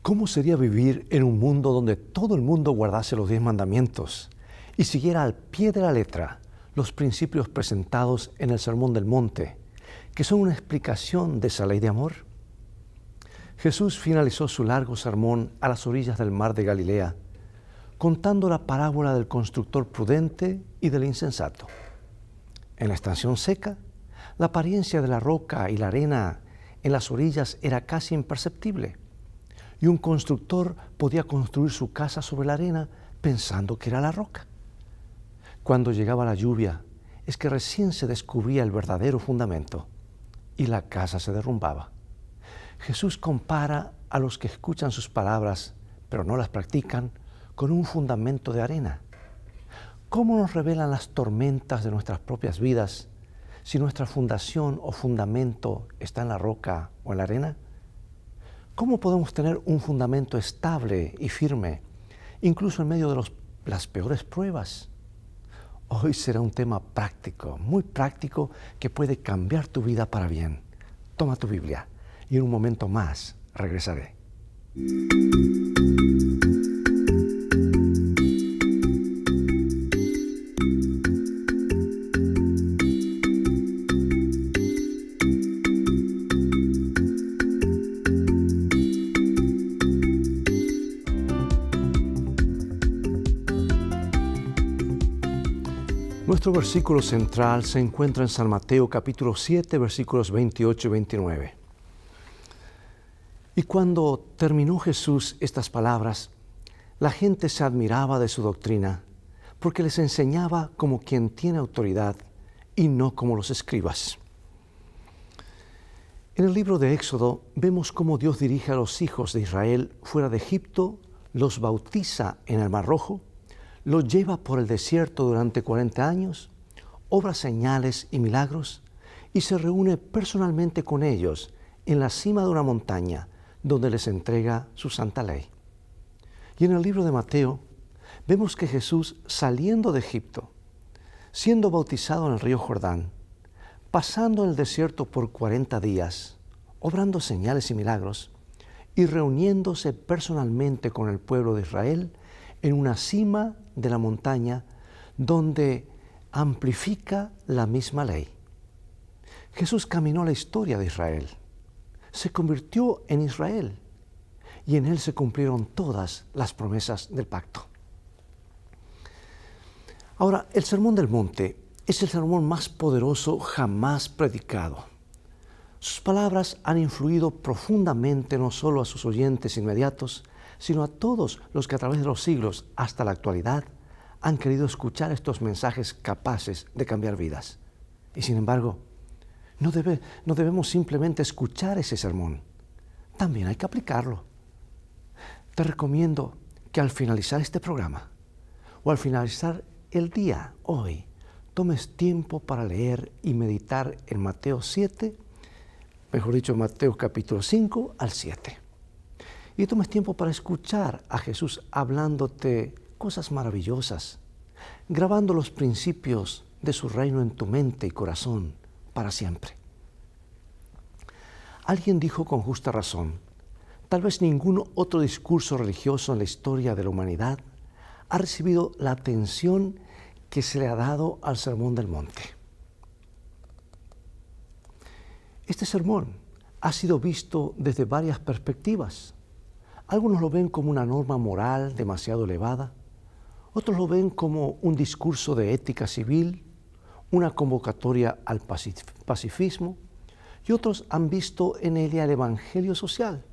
¿Cómo sería vivir en un mundo donde todo el mundo guardase los 10 mandamientos y siguiera al pie de la letra los principios presentados en el Sermón del Monte, que son una explicación de esa ley de amor? Jesús finalizó su largo sermón a las orillas del mar de Galilea, contando la parábola del constructor prudente y del insensato. En la estación seca, la apariencia de la roca y la arena en las orillas era casi imperceptible, y un constructor podía construir su casa sobre la arena pensando que era la roca. Cuando llegaba la lluvia, es que recién se descubría el verdadero fundamento y la casa se derrumbaba. Jesús compara a los que escuchan sus palabras, pero no las practican, con un fundamento de arena. ¿Cómo nos revelan las tormentas de nuestras propias vidas si nuestra fundación o fundamento está en la roca o en la arena? ¿Cómo podemos tener un fundamento estable y firme, incluso en medio de las peores pruebas? Hoy será un tema práctico, muy práctico, que puede cambiar tu vida para bien. Toma tu Biblia y en un momento más regresaré. Nuestro versículo central se encuentra en San Mateo capítulo 7, versículos 28 y 29. Y cuando terminó Jesús estas palabras, la gente se admiraba de su doctrina, porque les enseñaba como quien tiene autoridad y no como los escribas. En el libro de Éxodo vemos cómo Dios dirige a los hijos de Israel fuera de Egipto, los bautiza en el Mar Rojo, los lleva por el desierto durante 40 años, obra señales y milagros y se reúne personalmente con ellos en la cima de una montaña donde les entrega su santa ley. Y en el libro de Mateo vemos que Jesús, saliendo de Egipto, siendo bautizado en el río Jordán, pasando en el desierto por 40 días, obrando señales y milagros y reuniéndose personalmente con el pueblo de Israel en una cima de la montaña donde amplifica la misma ley. Jesús caminó la historia de Israel, se convirtió en Israel y en él se cumplieron todas las promesas del pacto. Ahora, el Sermón del Monte es el sermón más poderoso jamás predicado. Sus palabras han influido profundamente no solo a sus oyentes inmediatos, sino a todos los que a través de los siglos hasta la actualidad han querido escuchar estos mensajes capaces de cambiar vidas. Y sin embargo, no debemos simplemente escuchar ese sermón, también hay que aplicarlo. Te recomiendo que al finalizar este programa o al finalizar el día hoy, tomes tiempo para leer y meditar en Mateo 7, mejor dicho, Mateo capítulo 5 al 7. Y tomes tiempo para escuchar a Jesús hablándote cosas maravillosas, grabando los principios de su reino en tu mente y corazón para siempre. Alguien dijo con justa razón, tal vez ningún otro discurso religioso en la historia de la humanidad ha recibido la atención que se le ha dado al Sermón del Monte. Este sermón ha sido visto desde varias perspectivas. Algunos lo ven como una norma moral demasiado elevada, otros lo ven como un discurso de ética civil, una convocatoria al pacifismo, y otros han visto en ella el evangelio social.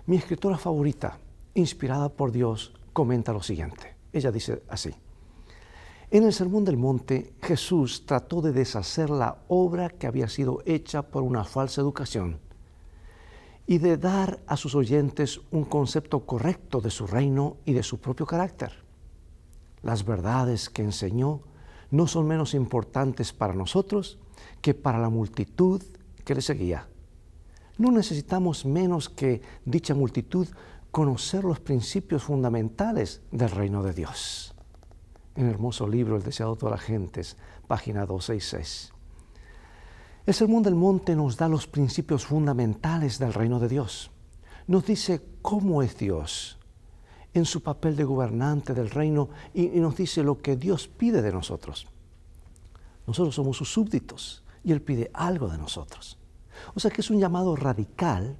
Mi escritora favorita, inspirada por Dios, comenta lo siguiente. Ella dice así: en el Sermón del Monte, Jesús trató de deshacer la obra que había sido hecha por una falsa educación y de dar a sus oyentes un concepto correcto de su reino y de su propio carácter. Las verdades que enseñó no son menos importantes para nosotros que para la multitud que le seguía. No necesitamos menos que dicha multitud conocer los principios fundamentales del reino de Dios. En el hermoso libro El deseado de todas las gentes, página 266. El Sermón del Monte nos da los principios fundamentales del reino de Dios. nos dice cómo es Dios en su papel de gobernante del reino y nos dice lo que Dios pide de nosotros. Nosotros somos sus súbditos y Él pide algo de nosotros. O sea que es un llamado radical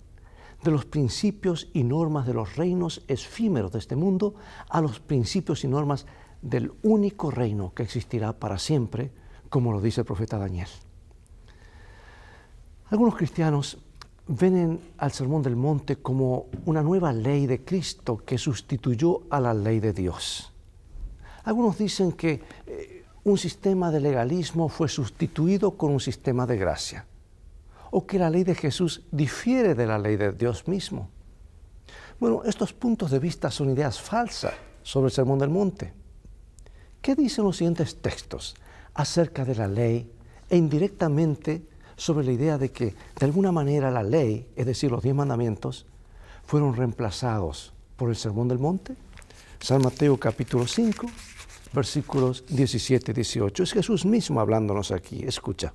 de los principios y normas de los reinos efímeros de este mundo a los principios y normas del único reino que existirá para siempre, como lo dice el profeta Daniel. Algunos cristianos ven al Sermón del Monte como una nueva ley de Cristo que sustituyó a la ley de Dios. Algunos dicen que un sistema de legalismo fue sustituido con un sistema de gracia, o que la ley de Jesús difiere de la ley de Dios mismo. Bueno, estos puntos de vista son ideas falsas sobre el Sermón del Monte. ¿Qué dicen los siguientes textos acerca de la ley e indirectamente sobre la idea de que de alguna manera la ley, es decir, los 10 mandamientos, fueron reemplazados por el Sermón del Monte? San Mateo capítulo 5, versículos 17 y 18. Es Jesús mismo hablándonos aquí. Escucha.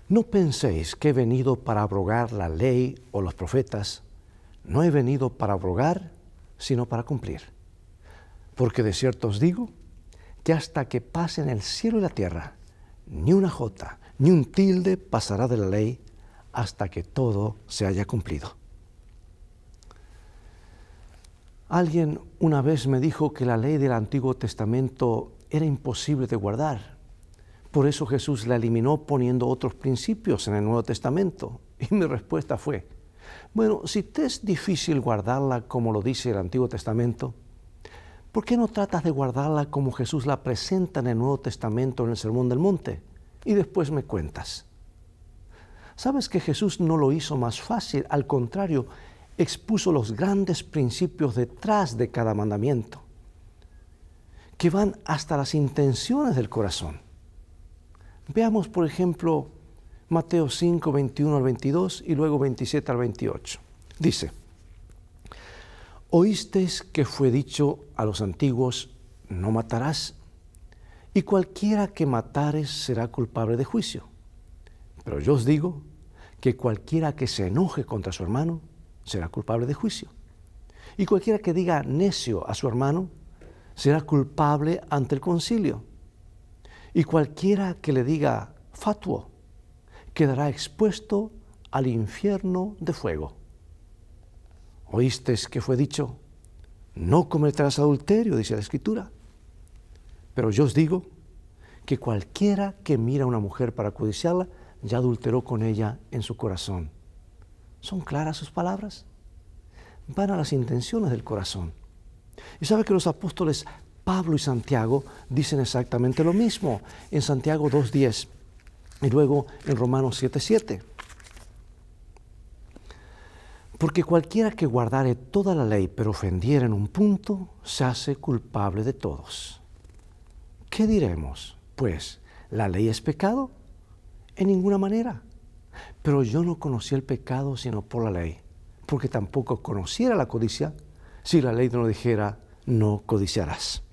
No penséis que he venido para abrogar la ley o los profetas. No he venido para abrogar, sino para cumplir. Porque de cierto os digo que hasta que pasen el cielo y la tierra, ni una jota, ni un tilde pasará de la ley hasta que todo se haya cumplido. Alguien una vez me dijo que la ley del Antiguo Testamento era imposible de guardar. Por eso Jesús la eliminó poniendo otros principios en el Nuevo Testamento. Y mi respuesta fue, bueno, si te es difícil guardarla como lo dice el Antiguo Testamento, ¿por qué no tratas de guardarla como Jesús la presenta en el Nuevo Testamento en el Sermón del Monte? Y después me cuentas. ¿Sabes que Jesús no lo hizo más fácil? Al contrario, expuso los grandes principios detrás de cada mandamiento, que van hasta las intenciones del corazón. Veamos, por ejemplo, Mateo 5, 21 al 22 y luego 27 al 28. Dice, oísteis que fue dicho a los antiguos, no matarás, y cualquiera que matares será culpable de juicio. Pero yo os digo que cualquiera que se enoje contra su hermano será culpable de juicio. Y cualquiera que diga necio a su hermano será culpable ante el concilio. Y cualquiera que le diga fatuo quedará expuesto al infierno de fuego. ¿Oísteis que fue dicho? No cometerás adulterio, dice la Escritura. Pero yo os digo que cualquiera que mira a una mujer para codiciarla, ya adulteró con ella en su corazón. ¿Son claras sus palabras? Van a las intenciones del corazón. Y sabe que los apóstoles Pablo y Santiago dicen exactamente lo mismo en Santiago 2:10 y luego en Romanos 7:7. Porque cualquiera que guardare toda la ley pero ofendiera en un punto, se hace culpable de todos. ¿Qué diremos? Pues, ¿la ley es pecado? En ninguna manera. Pero yo no conocí el pecado sino por la ley, porque tampoco conociera la codicia si la ley no dijera, no codiciarás.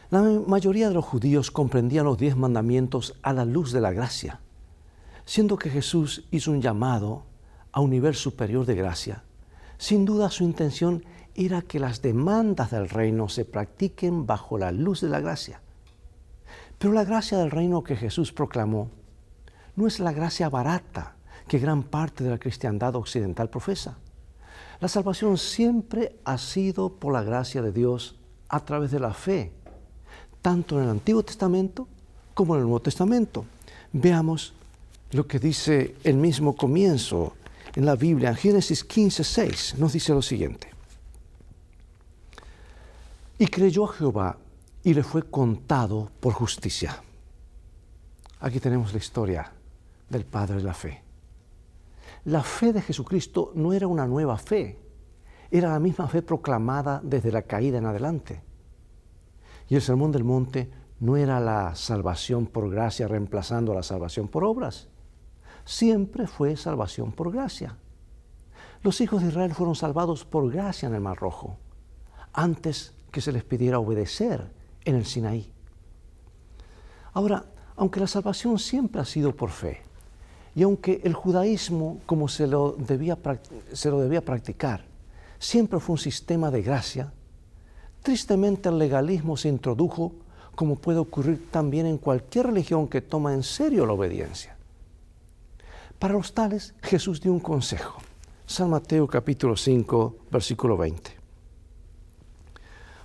La mayoría de los judíos comprendían los 10 mandamientos a la luz de la gracia, siendo que Jesús hizo un llamado a un nivel superior de gracia. Sin duda su intención era que las demandas del reino se practiquen bajo la luz de la gracia. Pero la gracia del reino que Jesús proclamó no es la gracia barata que gran parte de la cristiandad occidental profesa. La salvación siempre ha sido por la gracia de Dios a través de la fe, tanto en el Antiguo Testamento como en el Nuevo Testamento. Veamos lo que dice el mismo comienzo en la Biblia. En Génesis 15:6 nos dice lo siguiente. Y creyó a Jehová y le fue contado por justicia. Aquí tenemos la historia del padre de la fe. La fe de Jesucristo no era una nueva fe, era la misma fe proclamada desde la caída en adelante. Y el Sermón del Monte no era la salvación por gracia reemplazando la salvación por obras. Siempre fue salvación por gracia. Los hijos de Israel fueron salvados por gracia en el Mar Rojo, antes que se les pidiera obedecer en el Sinaí. Ahora, aunque la salvación siempre ha sido por fe, Y aunque el judaísmo, como se lo debía practicar, siempre fue un sistema de gracia, tristemente el legalismo se introdujo, como puede ocurrir también en cualquier religión que toma en serio la obediencia. Para los tales, Jesús dio un consejo. San Mateo capítulo 5, versículo 20.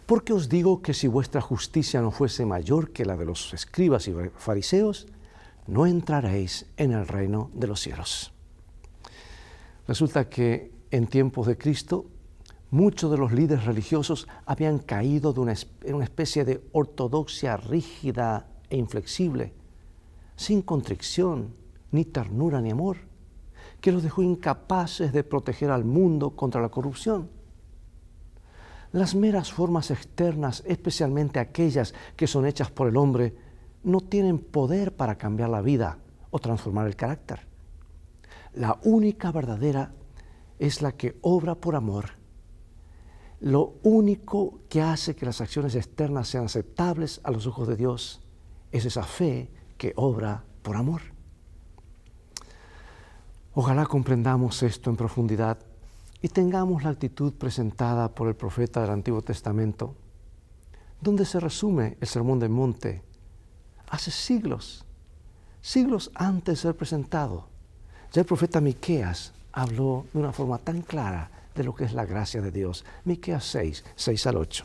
Porque os digo que si vuestra justicia no fuese mayor que la de los escribas y fariseos, no entraréis en el reino de los cielos. Resulta que en tiempos de Cristo, muchos de los líderes religiosos habían caído en una especie de ortodoxia rígida e inflexible, sin contrición, ni ternura, ni amor, que los dejó incapaces de proteger al mundo contra la corrupción. Las meras formas externas, especialmente aquellas que son hechas por el hombre, no tienen poder para cambiar la vida o transformar el carácter. La única verdadera es la que obra por amor. Lo único que hace que las acciones externas sean aceptables a los ojos de Dios es esa fe que obra por amor. Ojalá comprendamos esto en profundidad y tengamos la actitud presentada por el profeta del Antiguo Testamento, donde se resume el Sermón del Monte hace siglos antes de ser presentado. Ya el profeta Miqueas habló de una forma tan clara de lo que es la gracia de Dios. Miqueas 6 al 8.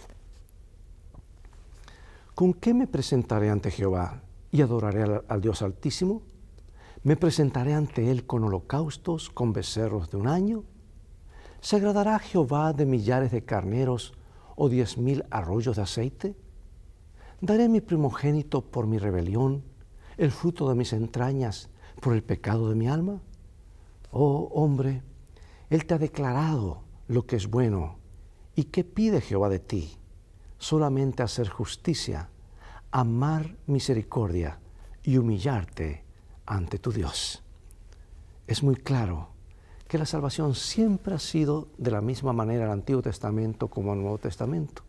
¿Con qué me presentaré ante Jehová y adoraré al Dios Altísimo? ¿Me presentaré ante Él con holocaustos, con becerros de un año? ¿Se agradará Jehová de millares de carneros o 10,000 arroyos de aceite? ¿Daré mi primogénito por mi rebelión, el fruto de mis entrañas por el pecado de mi alma? Oh hombre, Él te ha declarado lo que es bueno. ¿Y qué pide Jehová de ti? Solamente hacer justicia, amar misericordia y humillarte ante tu Dios. Es muy claro que la salvación siempre ha sido de la misma manera en el Antiguo Testamento como en el Nuevo Testamento.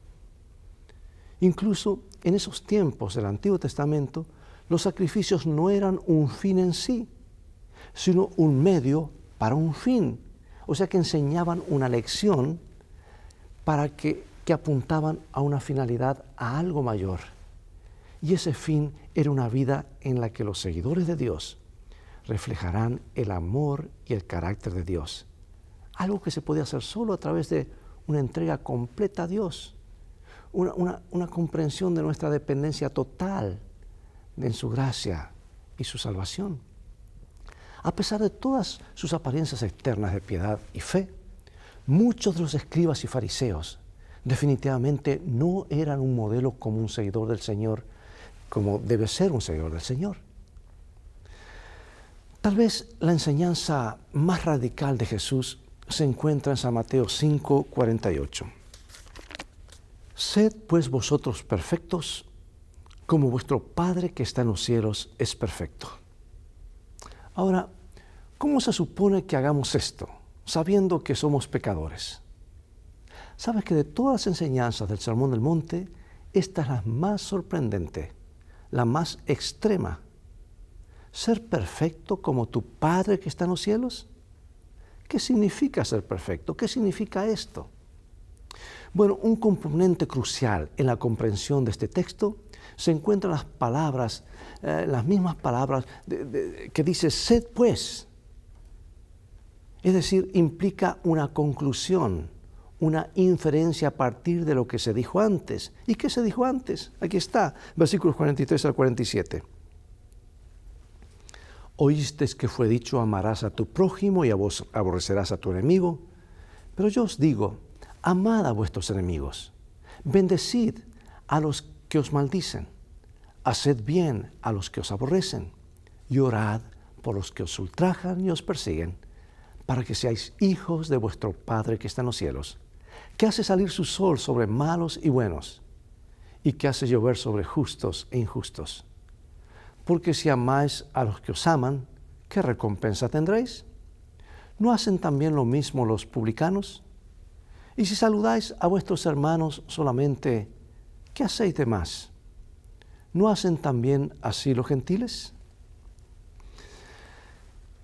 Incluso en esos tiempos del Antiguo Testamento, los sacrificios no eran un fin en sí, sino un medio para un fin. O sea que enseñaban una lección que apuntaban a una finalidad, a algo mayor. Y ese fin era una vida en la que los seguidores de Dios reflejarán el amor y el carácter de Dios. Algo que se podía hacer solo a través de una entrega completa a Dios. Una comprensión de nuestra dependencia total en su gracia y su salvación. A pesar de todas sus apariencias externas de piedad y fe, muchos de los escribas y fariseos definitivamente no eran un modelo como un seguidor del Señor, como debe ser un seguidor del Señor. Tal vez la enseñanza más radical de Jesús se encuentra en San Mateo 5, 48. Sed pues vosotros perfectos, como vuestro Padre que está en los cielos es perfecto. Ahora, ¿cómo se supone que hagamos esto, sabiendo que somos pecadores? Sabes que de todas las enseñanzas del Sermón del Monte, esta es la más sorprendente, la más extrema. ¿Ser perfecto como tu Padre que está en los cielos? ¿Qué significa ser perfecto? ¿Qué significa esto? Bueno, un componente crucial en la comprensión de este texto se encuentran las palabras, las mismas palabras que dice sed pues. Es decir, implica una conclusión, una inferencia a partir de lo que se dijo antes. ¿Y qué se dijo antes? Aquí está, versículos 43 al 47. Oísteis que fue dicho, amarás a tu prójimo y aborrecerás a tu enemigo. Pero yo os digo, amad a vuestros enemigos, bendecid a los que os maldicen, haced bien a los que os aborrecen, y orad por los que os ultrajan y os persiguen, para que seáis hijos de vuestro Padre que está en los cielos, que hace salir su sol sobre malos y buenos, y que hace llover sobre justos e injustos. Porque si amáis a los que os aman, ¿qué recompensa tendréis? ¿No hacen también lo mismo los publicanos? Y si saludáis a vuestros hermanos solamente, ¿qué hacéis de más? ¿No hacen también así los gentiles?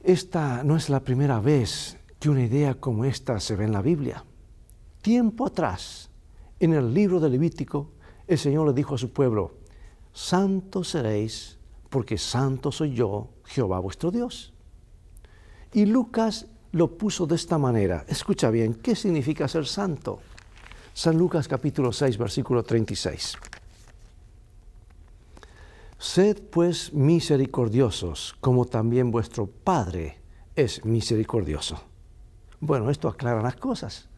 Esta no es la primera vez que una idea como esta se ve en la Biblia. Tiempo atrás, en el libro de Levítico, el Señor le dijo a su pueblo: santos seréis, porque santo soy yo, Jehová vuestro Dios. Y Lucas lo puso de esta manera. Escucha bien, ¿qué significa ser santo? San Lucas capítulo 6, versículo 36. Sed pues misericordiosos, como también vuestro Padre es misericordioso. Bueno, esto aclara las cosas.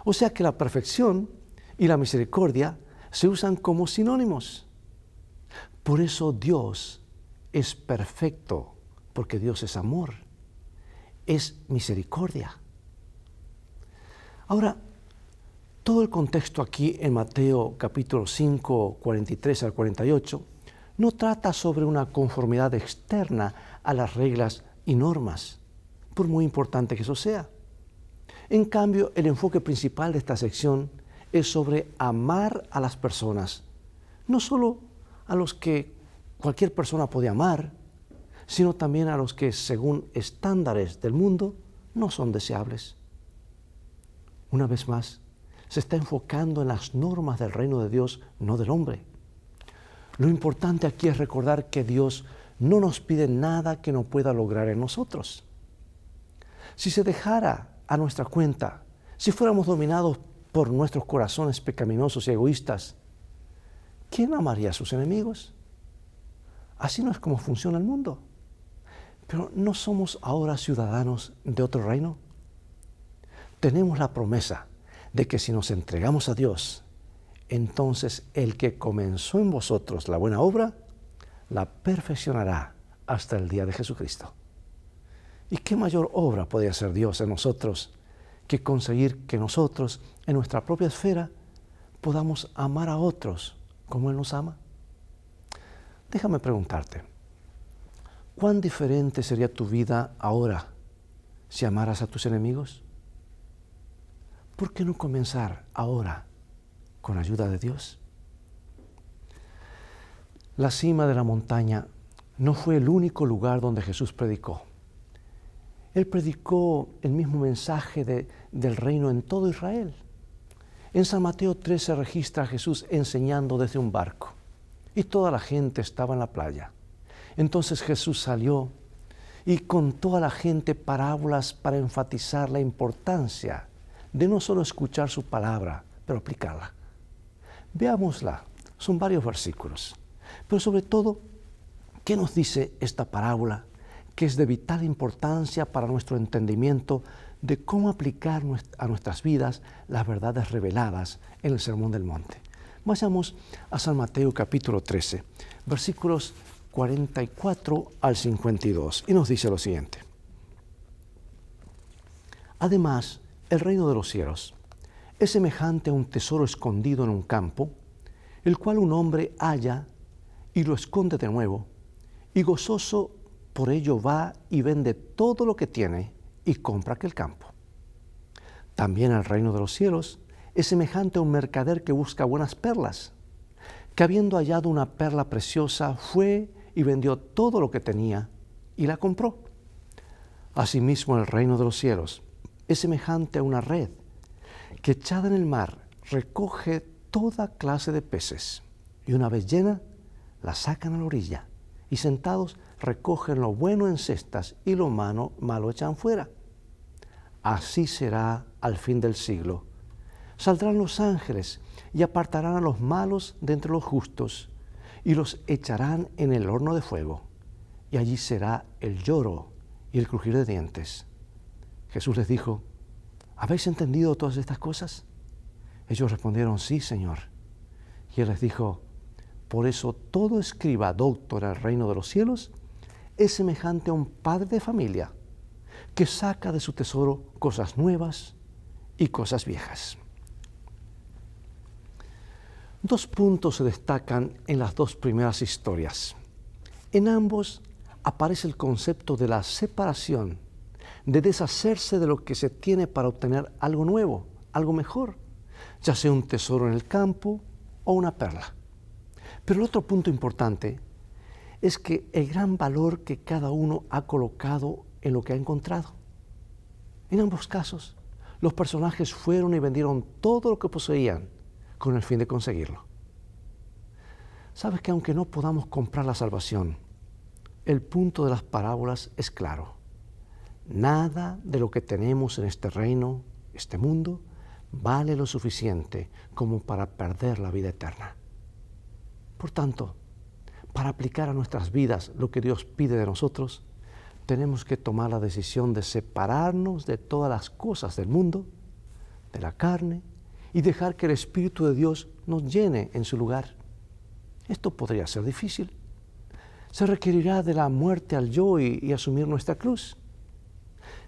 O sea que la perfección y la misericordia se usan como sinónimos. Por eso Dios es perfecto, porque Dios es amor, es misericordia. Ahora, todo el contexto aquí en Mateo capítulo 5, 43 al 48, no trata sobre una conformidad externa a las reglas y normas, por muy importante que eso sea. En cambio, el enfoque principal de esta sección es sobre amar a las personas, no solo a los que cualquier persona puede amar, sino también a los que, según estándares del mundo, no son deseables. Una vez más, se está enfocando en las normas del reino de Dios, no del hombre. Lo importante aquí es recordar que Dios no nos pide nada que no pueda lograr en nosotros. Si se dejara a nuestra cuenta, si fuéramos dominados por nuestros corazones pecaminosos y egoístas, ¿quién amaría a sus enemigos? Así no es como funciona el mundo. Pero ¿no somos ahora ciudadanos de otro reino? Tenemos la promesa de que si nos entregamos a Dios, entonces el que comenzó en vosotros la buena obra, la perfeccionará hasta el día de Jesucristo. ¿Y qué mayor obra puede hacer Dios en nosotros que conseguir que nosotros, en nuestra propia esfera, podamos amar a otros como Él nos ama? Déjame preguntarte, ¿cuán diferente sería tu vida ahora si amaras a tus enemigos? ¿Por qué no comenzar ahora con ayuda de Dios? La cima de la montaña no fue el único lugar donde Jesús predicó. Él predicó el mismo mensaje del reino en todo Israel. En San Mateo 3 se registra a Jesús enseñando desde un barco y toda la gente estaba en la playa. Entonces Jesús salió y contó a la gente parábolas para enfatizar la importancia de no solo escuchar su palabra, pero aplicarla. Veámosla, son varios versículos, pero sobre todo, ¿qué nos dice esta parábola que es de vital importancia para nuestro entendimiento de cómo aplicar a nuestras vidas las verdades reveladas en el Sermón del Monte? Vayamos a San Mateo capítulo 13, versículos 44 al 52, y nos dice lo siguiente. Además, el reino de los cielos es semejante a un tesoro escondido en un campo, el cual un hombre halla y lo esconde de nuevo, y gozoso por ello va y vende todo lo que tiene y compra aquel campo. También el reino de los cielos es semejante a un mercader que busca buenas perlas, que habiendo hallado una perla preciosa, fue y vendió todo lo que tenía y la compró. Asimismo, el reino de los cielos es semejante a una red que echada en el mar recoge toda clase de peces, y una vez llena, la sacan a la orilla, y sentados recogen lo bueno en cestas y lo malo echan fuera. Así será al fin del siglo. Saldrán los ángeles y apartarán a los malos de entre los justos, y los echarán en el horno de fuego, y allí será el lloro y el crujir de dientes. Jesús les dijo: ¿habéis entendido todas estas cosas? Ellos respondieron: sí, Señor. Y Él les dijo: por eso todo escriba docto en el reino de los cielos es semejante a un padre de familia que saca de su tesoro cosas nuevas y cosas viejas. Dos puntos se destacan en las dos primeras historias. En ambos aparece el concepto de la separación, de deshacerse de lo que se tiene para obtener algo nuevo, algo mejor, ya sea un tesoro en el campo o una perla. Pero el otro punto importante es que el gran valor que cada uno ha colocado en lo que ha encontrado. En ambos casos, los personajes fueron y vendieron todo lo que poseían con el fin de conseguirlo. Sabes que aunque no podamos comprar la salvación, el punto de las parábolas es claro. Nada de lo que tenemos en este reino, este mundo, vale lo suficiente como para perder la vida eterna. Por tanto, para aplicar a nuestras vidas lo que Dios pide de nosotros, tenemos que tomar la decisión de separarnos de todas las cosas del mundo, de la carne, y dejar que el Espíritu de Dios nos llene en su lugar. Esto podría ser difícil. Se requerirá de la muerte al yo y asumir nuestra cruz.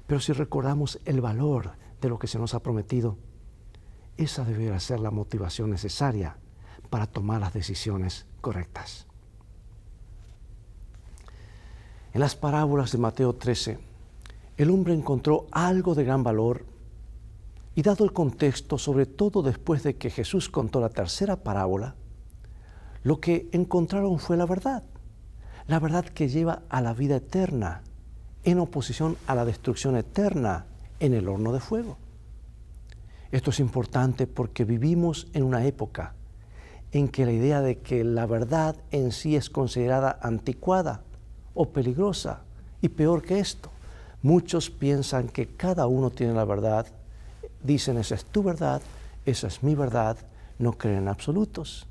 Pero si recordamos el valor de lo que se nos ha prometido, esa deberá ser la motivación necesaria para tomar las decisiones correctas. En las parábolas de Mateo 13, el hombre encontró algo de gran valor y dado el contexto, sobre todo después de que Jesús contó la tercera parábola, lo que encontraron fue la verdad que lleva a la vida eterna, en oposición a la destrucción eterna en el horno de fuego. Esto es importante porque vivimos en una época en que la idea de que la verdad en sí es considerada anticuada o peligrosa, y peor que esto, muchos piensan que cada uno tiene la verdad, dicen esa es tu verdad, esa es mi verdad, no creen en absolutos.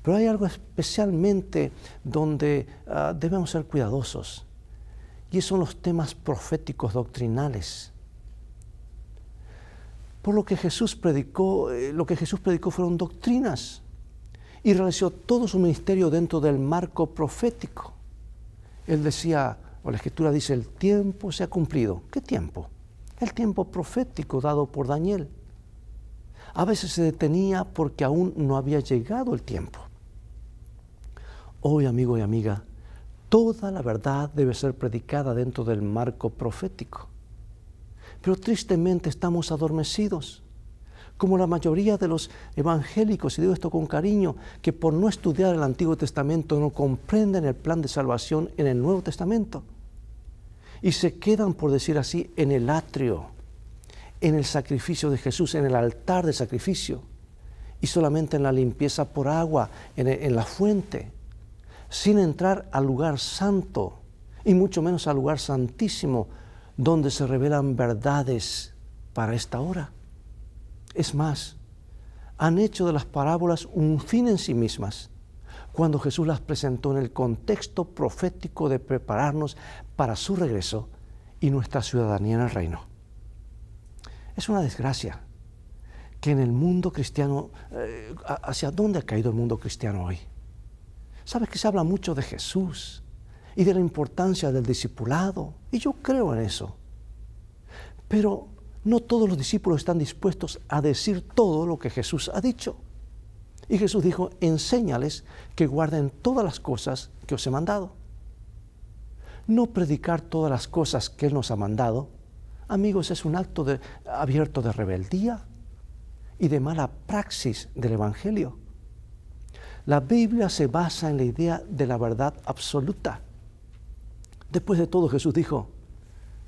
Pero hay algo especialmente donde debemos ser cuidadosos, y son los temas proféticos doctrinales. Por lo que Jesús predicó fueron doctrinas, y realizó todo su ministerio dentro del marco profético. Él decía, o la Escritura dice, el tiempo se ha cumplido. ¿Qué tiempo? El tiempo profético dado por Daniel. A veces se detenía porque aún no había llegado el tiempo. Hoy, amigo y amiga, toda la verdad debe ser predicada dentro del marco profético. Pero tristemente estamos adormecidos, como la mayoría de los evangélicos, y digo esto con cariño, que por no estudiar el Antiguo Testamento no comprenden el plan de salvación en el Nuevo Testamento. Y se quedan, por decir así, en el atrio, en el sacrificio de Jesús, en el altar de sacrificio, y solamente en la limpieza por agua, en la fuente, sin entrar al lugar santo, y mucho menos al lugar santísimo, donde se revelan verdades para esta hora. Es más, han hecho de las parábolas un fin en sí mismas, cuando Jesús las presentó en el contexto profético de prepararnos para su regreso y nuestra ciudadanía en el reino. Es una desgracia que en el mundo cristiano, ¿hacia dónde ha caído el mundo cristiano hoy? Sabes que se habla mucho de Jesús y de la importancia del discipulado, y yo creo en eso. Pero no todos los discípulos están dispuestos a decir todo lo que Jesús ha dicho. Y Jesús dijo, enséñales que guarden todas las cosas que os he mandado. No predicar todas las cosas que Él nos ha mandado, amigos, es un acto abierto de rebeldía y de mala praxis del Evangelio. La Biblia se basa en la idea de la verdad absoluta. Después de todo, Jesús dijo,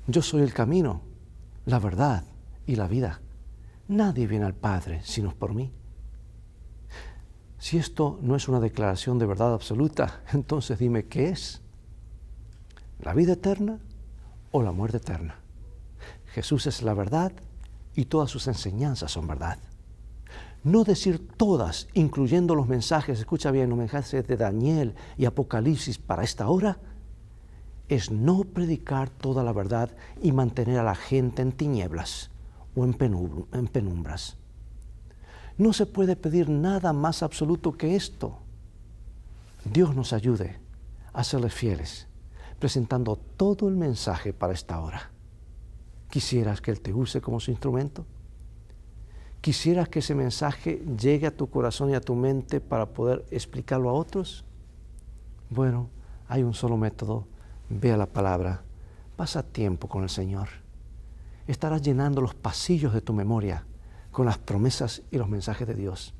yo soy el camino, la verdad y la vida. Nadie viene al Padre sino por mí. Si esto no es una declaración de verdad absoluta, entonces dime qué es. ¿La vida eterna o la muerte eterna? Jesús es la verdad y todas sus enseñanzas son verdad. No decir todas, incluyendo los mensajes, escucha bien, los mensajes de Daniel y Apocalipsis para esta hora, es no predicar toda la verdad y mantener a la gente en tinieblas o en penumbras. No se puede pedir nada más absoluto que esto. Dios nos ayude a serles fieles, presentando todo el mensaje para esta hora. ¿Quisieras que Él te use como su instrumento? ¿Quisieras que ese mensaje llegue a tu corazón y a tu mente para poder explicarlo a otros? Bueno, hay un solo método. Ve a la palabra, pasa tiempo con el Señor. Estarás llenando los pasillos de tu memoria con las promesas y los mensajes de Dios.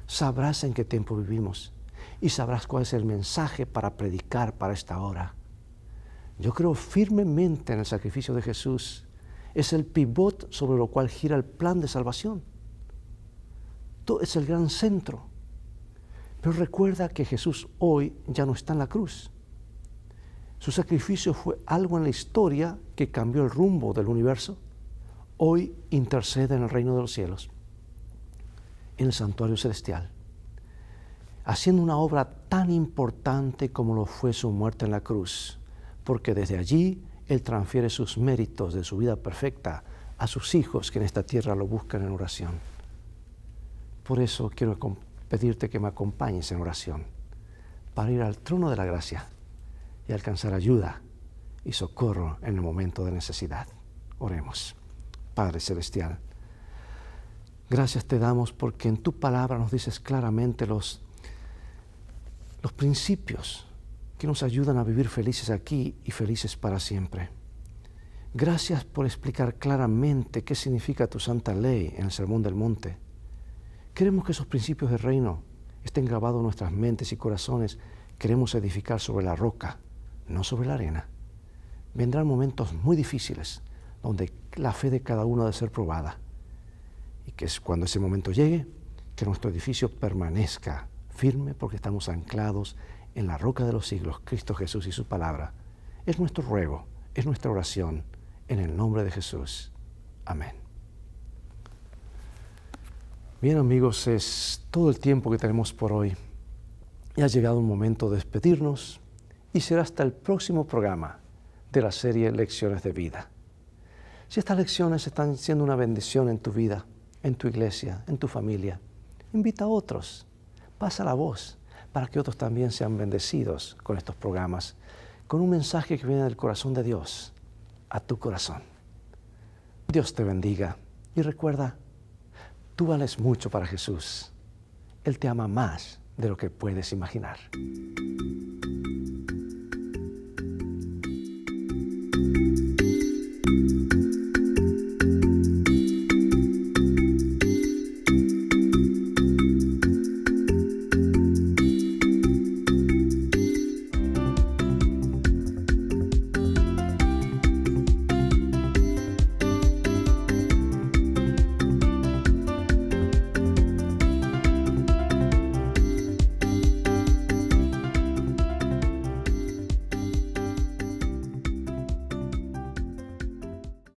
Sabrás en qué tiempo vivimos y sabrás cuál es el mensaje para predicar para esta hora. Yo creo firmemente en el sacrificio de Jesús. Es el pivot sobre lo cual gira el plan de salvación. Es el gran centro. Pero recuerda que Jesús hoy ya no está en la cruz. Su sacrificio fue algo en la historia que cambió el rumbo del universo. Hoy intercede en el reino de los cielos, en el santuario celestial, haciendo una obra tan importante como lo fue su muerte en la cruz, porque desde allí Él transfiere sus méritos de su vida perfecta a sus hijos que en esta tierra lo buscan en oración. Por eso quiero pedirte que me acompañes en oración para ir al trono de la gracia y alcanzar ayuda y socorro en el momento de necesidad. Oremos. Padre Celestial, gracias te damos porque en tu palabra nos dices claramente los principios que nos ayudan a vivir felices aquí y felices para siempre. Gracias por explicar claramente qué significa tu santa ley en el Sermón del Monte. Queremos que esos principios del reino estén grabados en nuestras mentes y corazones. Queremos edificar sobre la roca, no sobre la arena. Vendrán momentos muy difíciles donde la fe de cada uno ha de ser probada. Y que es cuando ese momento llegue, que nuestro edificio permanezca firme porque estamos anclados en la roca de los siglos, Cristo Jesús y su palabra. Es nuestro ruego, es nuestra oración, en el nombre de Jesús. Amén. Bien, amigos, es todo el tiempo que tenemos por hoy. Y ha llegado un momento de despedirnos y será hasta el próximo programa de la serie Lecciones de Vida. Si estas lecciones están siendo una bendición en tu vida, en tu iglesia, en tu familia, invita a otros, pasa la voz para que otros también sean bendecidos con estos programas, con un mensaje que viene del corazón de Dios a tu corazón. Dios te bendiga y recuerda, tú vales mucho para Jesús. Él te ama más de lo que puedes imaginar.